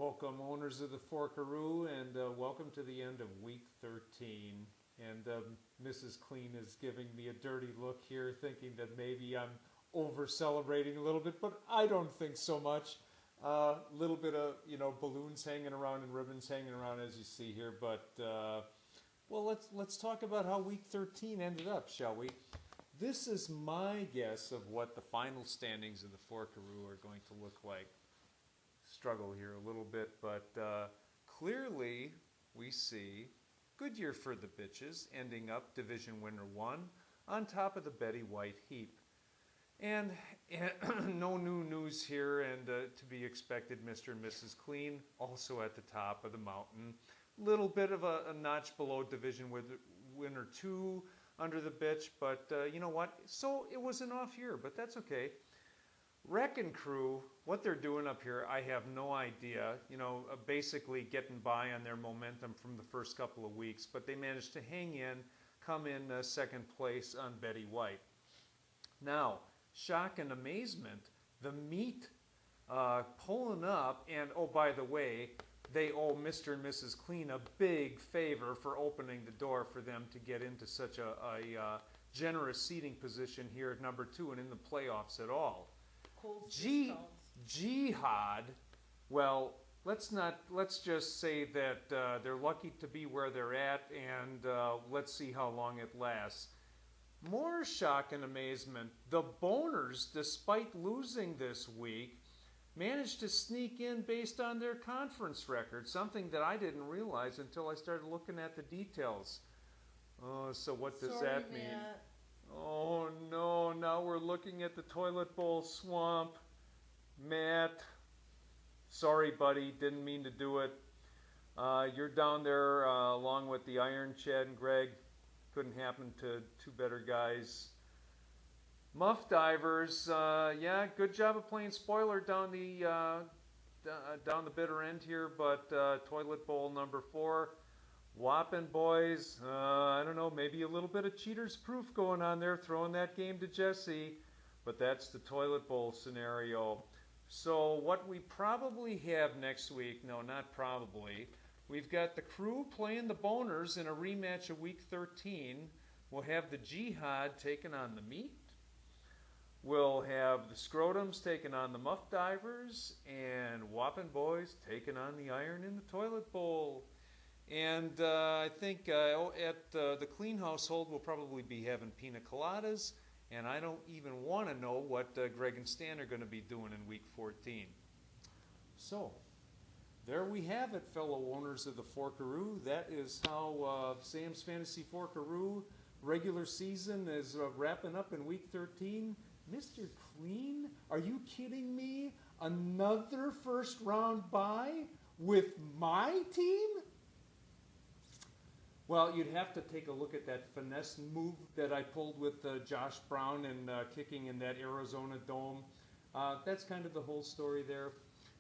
Welcome, owners of the Forkaroo, and welcome to the end of week 13. And Mrs. Clean is giving me a dirty look here, thinking that maybe I'm over celebrating a little bit, but I don't think so much. A little bit of balloons hanging around and ribbons hanging around, as you see here. But well, let's talk about how week 13 ended up, shall we? This is my guess of what the final standings of the Forkaroo are going to look like. Struggle here a little bit, but clearly we see good year for the bitches, ending up Division Winner 1 on top of the Betty White heap. And no new news here, and to be expected, Mr. and Mrs. Clean also at the top of the mountain. Little bit of a notch below Division Winner 2 under the bitch, but you know what? So it was an off year, but that's okay. Wrecking Crew, what they're doing up here, I have no idea. Basically getting by on their momentum from the first couple of weeks, but they managed to hang in, come in second place on Betty White. Now, shock and amazement, the meat pulling up, and oh, by the way, they owe Mr. and Mrs. Clean a big favor for opening the door for them to get into such a generous seating position here at number 2 and in the playoffs at all. Jihad, well, let's just say that they're lucky to be where they're at, and let's see how long it lasts. More shock and amazement, the Boners, despite losing this week, managed to sneak in based on their conference record, something that I didn't realize until I started looking at the details. Oh, so what does that mean? Matt. Oh no, now we're looking at the toilet bowl swamp. Matt, sorry buddy, didn't mean to do it. You're down there along with the Iron Chad and Greg. Couldn't happen to two better guys. Muff Divers, yeah, good job of playing spoiler down the bitter end here, but toilet bowl number 4. Whopping Boys, I don't know, maybe a little bit of cheater's proof going on there, throwing that game to Jesse, but that's the toilet bowl scenario. So what we probably have next week, no, not probably, we've got the Crew playing the Boners in a rematch of week 13. We'll have the Jihad taking on the Meat. We'll have the Scrotums taking on the Muff Divers, and Whopping Boys taking on the Iron in the Toilet Bowl. And I think at the Clean household, we'll probably be having pina coladas, and I don't even want to know what Greg and Stan are going to be doing in week 14. So, there we have it, fellow owners of the Forkaroo. That is how Sam's Fantasy Forkaroo regular season is wrapping up in week 13. Mr. Clean, are you kidding me? Another first round bye with my team? Well, you'd have to take a look at that finesse move that I pulled with Josh Brown and kicking in that Arizona Dome. That's kind of the whole story there.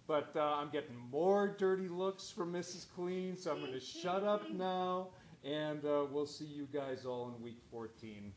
But I'm getting more dirty looks from Mrs. Clean, so I'm going to shut up now, and we'll see you guys all in week 14.